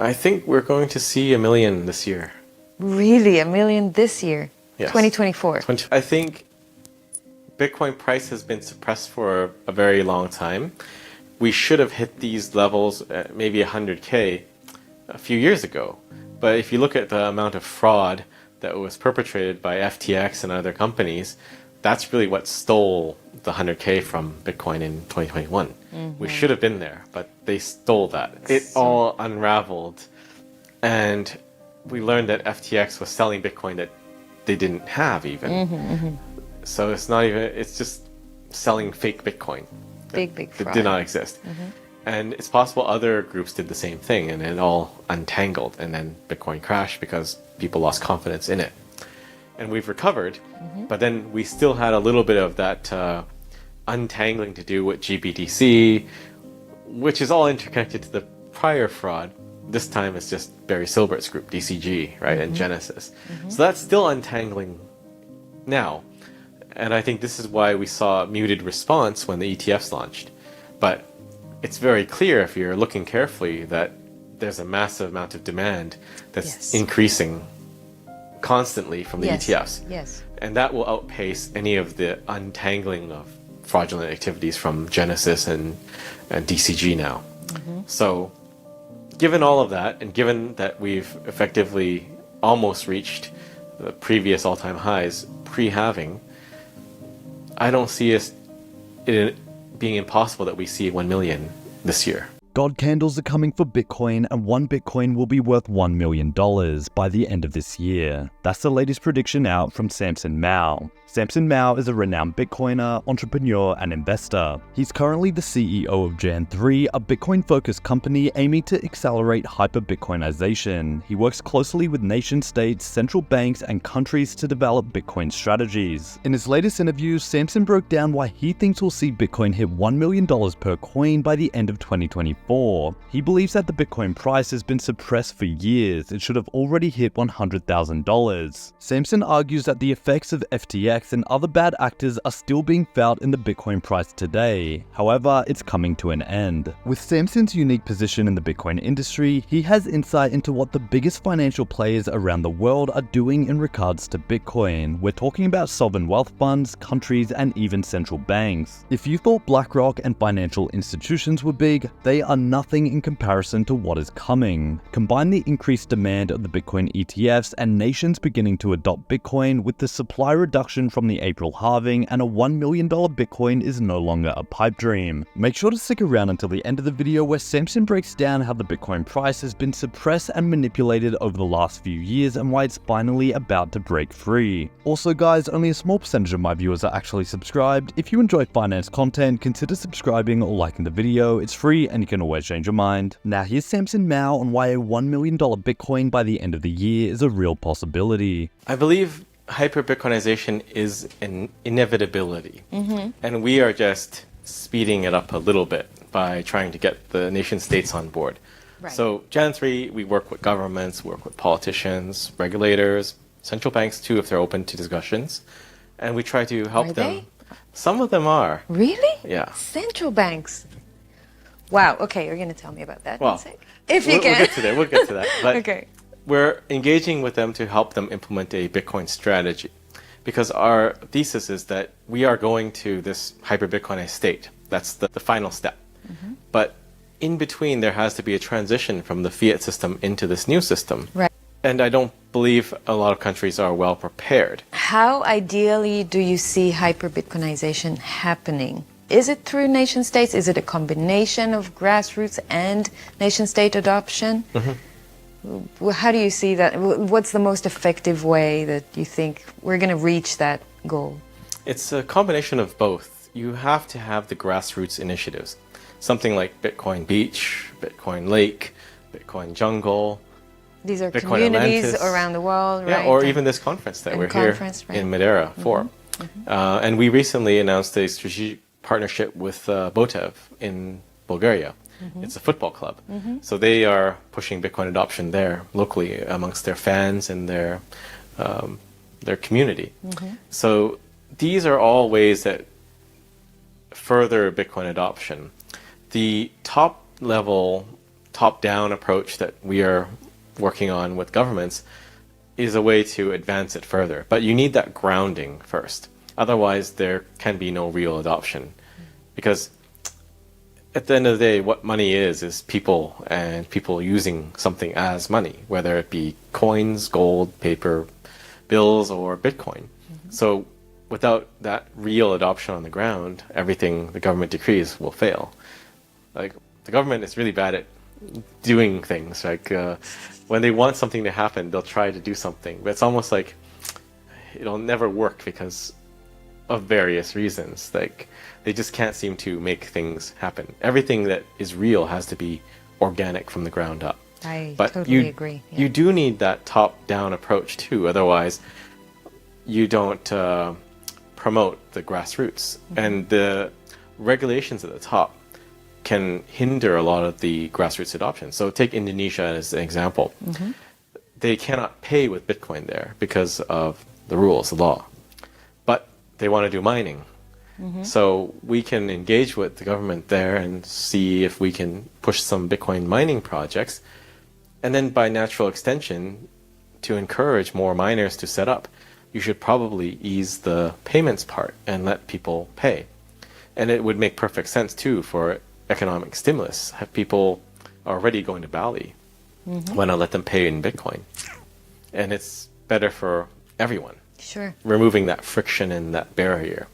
I think we're going to see 1 million this year. Really? 1 million this year? Yes. 2024? I think Bitcoin price has been suppressed for a very long time. We should have hit these levels at maybe 100K a few years ago. But if you look at the amount of fraud that was perpetrated by FTX and other companies, that's really what stole the 100K from Bitcoin in 2021. We should have been there, but they stole that. It all unraveled, and we learned that FTX was selling Bitcoin that they didn't have even. So it's not even, it's just selling fake Bitcoin. Big fraud. That did not exist. And it's possible other groups did the same thing, and it all untangled, and then Bitcoin crashed because people lost confidence in it. And we've recovered, but then we still had a little bit of that untangling to do with GBTC, which is all interconnected to the prior fraud. This time it's just Barry Silbert's group, DCG, right, and Genesis. So that's still untangling now. And I think this is why we saw a muted response when the ETFs launched. But it's very clear if you're looking carefully that there's a massive amount of demand that's increasing constantly from the ETFs. Yes. And that will outpace any of the untangling of fraudulent activities from Genesis and DCG now. So given all of that, and given that we've effectively almost reached the previous all-time highs pre-halving, I don't see it being impossible that we see 1 million this year. God candles are coming for Bitcoin, and 1 Bitcoin will be worth $1 million by the end of this year. That's the latest prediction out from Samson Mow. Samson Mow is a renowned Bitcoiner, entrepreneur, and investor. He's currently the CEO of JAN3, a Bitcoin-focused company aiming to accelerate hyperbitcoinization. He works closely with nation-states, central banks, and countries to develop Bitcoin strategies. In his latest interview, Samson broke down why he thinks we'll see Bitcoin hit $1 million per coin by the end of 2024. He believes that the Bitcoin price has been suppressed for years. It should have already hit $100,000. Samson argues that the effects of FTX and other bad actors are still being felt in the Bitcoin price today. However, it's coming to an end. With Samson's unique position in the Bitcoin industry, he has insight into what the biggest financial players around the world are doing in regards to Bitcoin. We're talking about sovereign wealth funds, countries, and even central banks. If you thought BlackRock and financial institutions were big, they are nothing in comparison to what is coming. Combine the increased demand of the Bitcoin ETFs and nations beginning to adopt Bitcoin with the supply reduction from the April halving, and a $1 million Bitcoin is no longer a pipe dream. Make sure to stick around until the end of the video where Samson breaks down how the Bitcoin price has been suppressed and manipulated over the last few years and why it's finally about to break free. Also guys, only a small percentage of my viewers are actually subscribed. If you enjoy finance content, consider subscribing or liking the video. It's free and you can always change your mind. Now here's Samson Mow on why a $1 million Bitcoin by the end of the year is a real possibility. I believe hyper-Bitcoinization is an inevitability, and we are just speeding it up a little bit by trying to get the nation states on board. So JAN3, we work with governments, work with politicians, regulators, central banks too if they're open to discussions, and we try to help them. Some of them are. Really? Yeah. Central banks. Wow, okay, you're going to tell me about that in a sec. If you We'll can. get to that. We'll get to that. But Okay. we're engaging with them to help them implement a Bitcoin strategy, because our thesis is that we are going to this hyper-Bitcoinized state. That's the final step. But in between, there has to be a transition from the fiat system into this new system. Right. And I don't believe a lot of countries are well prepared. How ideally do you see hyper-Bitcoinization happening? Is it through nation states? Is it a combination of grassroots and nation state adoption? How do you see that? What's the most effective way that you think we're going to reach that goal? It's a combination of both. You have to have the grassroots initiatives. Something like Bitcoin Beach, Bitcoin Lake, Bitcoin Jungle. These are Bitcoin communities Atlantis. Around the world, Yeah, right? or even this conference that we're here in Madeira for. And we recently announced a strategic partnership with Botev in Bulgaria. It's a football club. So they are pushing Bitcoin adoption there locally amongst their fans and their community. So these are all ways that further Bitcoin adoption. The top level top-down approach that we are working on with governments is a way to advance it further. But you need that grounding first. Otherwise, there can be no real adoption. Because at the end of the day, what money is people, and people using something as money, whether it be coins, gold, paper, bills, or Bitcoin. So without that real adoption on the ground, everything the government decrees will fail. Like, the government is really bad at doing things. Like, when they want something to happen, they'll try to do something. But it's almost like it'll never work because of various reasons. Like, they just can't seem to make things happen. Everything that is real has to be organic from the ground up. I But totally agree. Yeah. you do need that top-down approach too. Otherwise, you don't promote the grassroots. And the regulations at the top can hinder a lot of the grassroots adoption. So take Indonesia as an example. They cannot pay with Bitcoin there because of the rules, the law. But they want to do mining. So we can engage with the government there and see if we can push some Bitcoin mining projects. And then by natural extension, to encourage more miners to set up, you should probably ease the payments part and let people pay. And it would make perfect sense too for economic stimulus. Have people already going to Bali, why not let them pay in Bitcoin? And it's better for everyone, Sure. removing that friction and that barrier.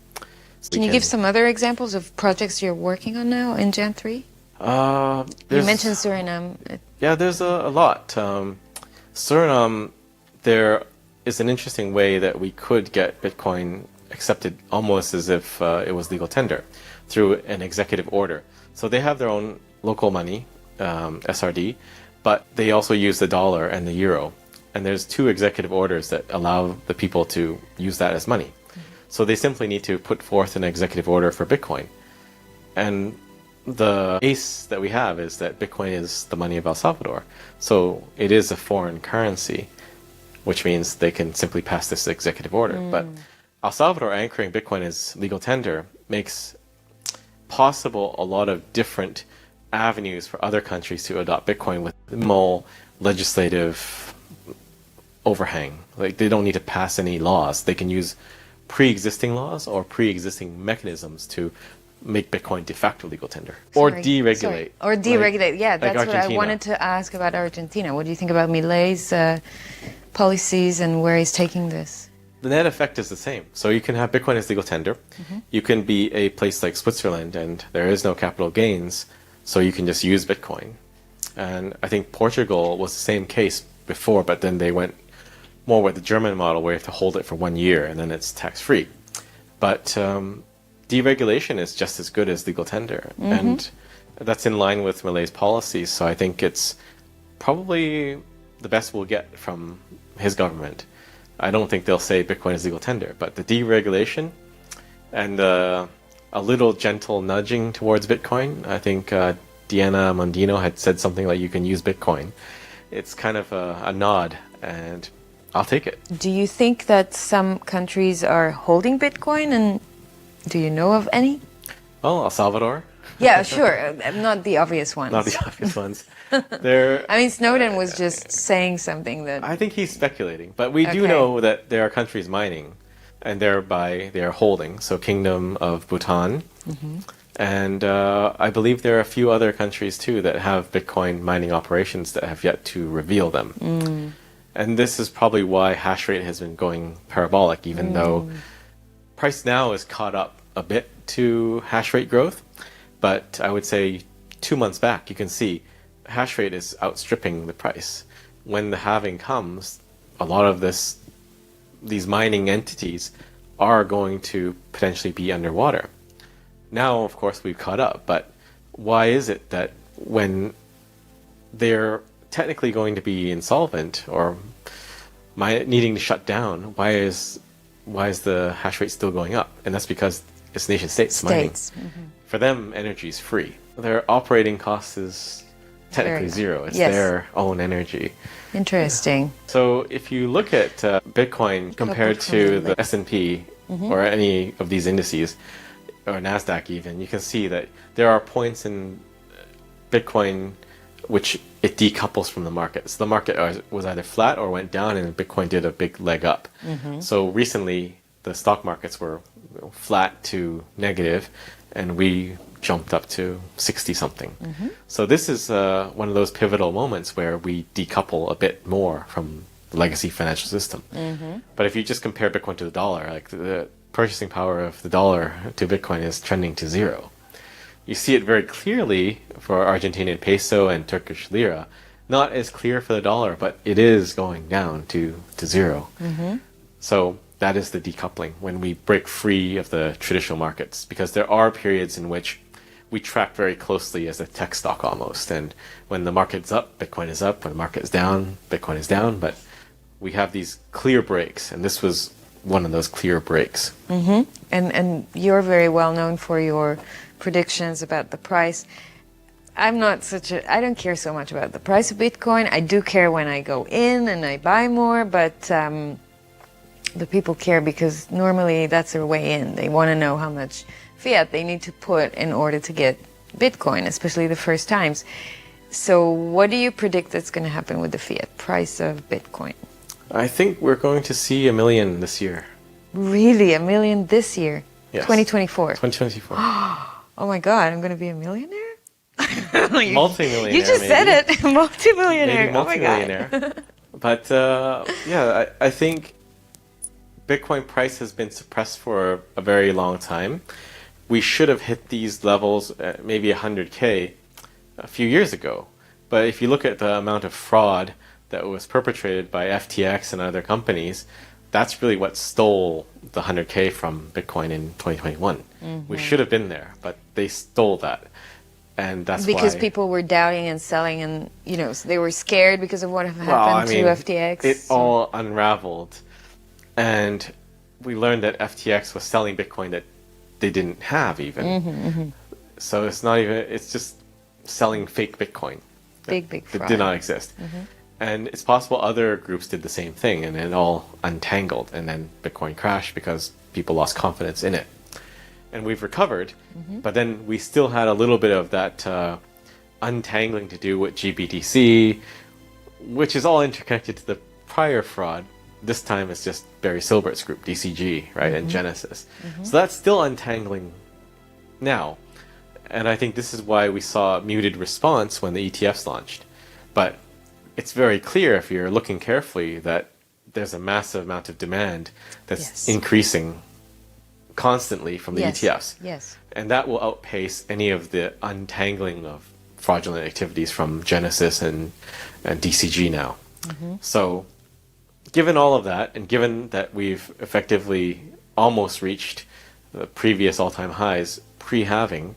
Can you give some other examples of projects you're working on now in JAN3? You mentioned Suriname. Yeah, there's a lot. Suriname, there is an interesting way that we could get Bitcoin accepted almost as if it was legal tender through an executive order. So they have their own local money, SRD, but they also use the dollar and the euro. And there's 2 executive orders that allow the people to use that as money. So they simply need to put forth an executive order for Bitcoin. And the ace that we have is that Bitcoin is the money of El Salvador. So it is a foreign currency, which means they can simply pass this executive order. But El Salvador anchoring Bitcoin as legal tender makes possible a lot of different avenues for other countries to adopt Bitcoin with minimal legislative overhang. Like, they don't need to pass any laws. They can use pre-existing laws or pre-existing mechanisms to make Bitcoin de facto legal tender or deregulate. Or deregulate. Like, Yeah, that's what I Argentina. wanted to ask about Argentina. What do you think about Milei's policies and where he's taking this? The net effect is the same. So you can have Bitcoin as legal tender. You can be a place like Switzerland and there is no capital gains, so you can just use Bitcoin. And I think Portugal was the same case before, but then they went more with the German model where you have to hold it for 1 year and then it's tax-free. But deregulation is just as good as legal tender. And that's in line with Milei's policies. So I think it's probably the best we'll get from his government. I don't think they'll say Bitcoin is legal tender, but the deregulation and a little gentle nudging towards Bitcoin. I think Diana Mondino had said something like you can use Bitcoin. It's kind of a nod, and I'll take it. Do you think that some countries are holding Bitcoin, and do you know of any? Well, El Salvador. Yeah, sure. Not the obvious ones. Not the obvious ones. They're, I mean, Snowden was just saying something that... I think he's speculating, but we do Okay. know that there are countries mining, and thereby they are holding. So Kingdom of Bhutan, and I believe there are a few other countries too that have Bitcoin mining operations that have yet to reveal them. And this is probably why hash rate has been going parabolic, even though price now is caught up a bit to hash rate growth. But I would say 2 months back, you can see hash rate is outstripping the price. When the halving comes, a lot of these mining entities are going to potentially be underwater. Now, of course, we've caught up, but why is it that when they're technically going to be insolvent or needing to shut down, why is the hash rate still going up? And that's because it's nation states mining. For them, energy is free. Their operating cost is technically zero. It's their own energy. Interesting. So if you look at Bitcoin compared to the S&P or any of these indices, or NASDAQ even, you can see that there are points in Bitcoin which it decouples from the market. So the market was either flat or went down, and Bitcoin did a big leg up. So recently, the stock markets were flat to negative, and we jumped up to 60 something. So this is one of those pivotal moments where we decouple a bit more from the legacy financial system. But if you just compare Bitcoin to the dollar, like the purchasing power of the dollar to Bitcoin is trending to zero. You see it very clearly for Argentinian peso and Turkish lira. Not as clear for the dollar, but it is going down to zero. So that is the decoupling, when we break free of the traditional markets, because there are periods in which we track very closely as a tech stock almost. And when the market's up, Bitcoin is up. When the market is down, Bitcoin is down. But we have these clear breaks, and this was one of those clear breaks. And you're very well known for your predictions about the price. I don't care so much about the price of Bitcoin. I do care when I go in and I buy more, but the people care because normally that's their way in. They want to know how much fiat they need to put in order to get Bitcoin, especially the first times. So what do you predict that's going to happen with the fiat price of Bitcoin? I think we're going to see 1 million this year. Really? 1 million this year? Yes. 2024? 2024. Oh my God, I'm going to be a millionaire? Multi-millionaire. You just said it. Multi-millionaire. Maybe multi-millionaire. Oh my God. But yeah, I think Bitcoin price has been suppressed for a very long time. We should have hit these levels, maybe 100K, a few years ago. But if you look at the amount of fraud that was perpetrated by FTX and other companies, that's really what stole the 100K from Bitcoin in 2021. We should have been there, but they stole that. And that's because why people were doubting and selling, and so they were scared because of what happened to FTX. It all unraveled, and we learned that FTX was selling Bitcoin that they didn't have even. So it's just selling fake Bitcoin. Big That fraud. did not exist. And it's possible other groups did the same thing, and it all untangled, and then Bitcoin crashed because people lost confidence in it. And we've recovered, but then we still had a little bit of that untangling to do with GBTC, which is all interconnected to the prior fraud. This time it's just Barry Silbert's group, DCG, right, and Genesis. So that's still untangling now. And I think this is why we saw a muted response when the ETFs launched. But it's very clear, if you're looking carefully, that there's a massive amount of demand that's increasing constantly from the ETFs. Yes. And that will outpace any of the untangling of fraudulent activities from Genesis and DCG now. So given all of that, and given that we've effectively almost reached the previous all-time highs pre-halving,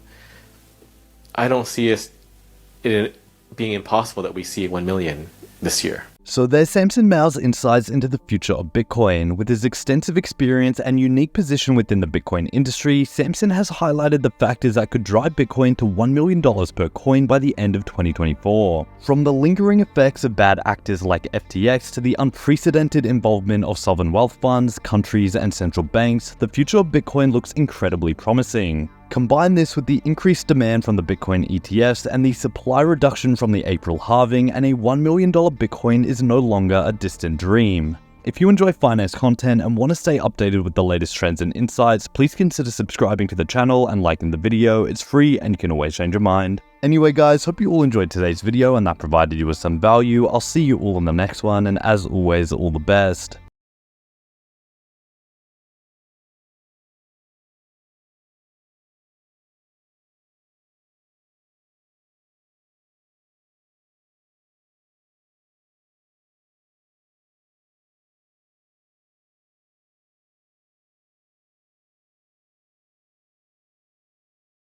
I don't see it being impossible that we see 1 million this year. So there's Samson Mow's insights into the future of Bitcoin. With his extensive experience and unique position within the Bitcoin industry, Samson has highlighted the factors that could drive Bitcoin to $1 million per coin by the end of 2024. From the lingering effects of bad actors like FTX to the unprecedented involvement of sovereign wealth funds, countries, and central banks, the future of Bitcoin looks incredibly promising. Combine this with the increased demand from the Bitcoin ETFs and the supply reduction from the April halving, and a $1 million Bitcoin is no longer a distant dream. If you enjoy finance content and want to stay updated with the latest trends and insights, please consider subscribing to the channel and liking the video. It's free and you can always change your mind. Anyway guys, hope you all enjoyed today's video and that provided you with some value. I'll see you all in the next one, and as always, all the best.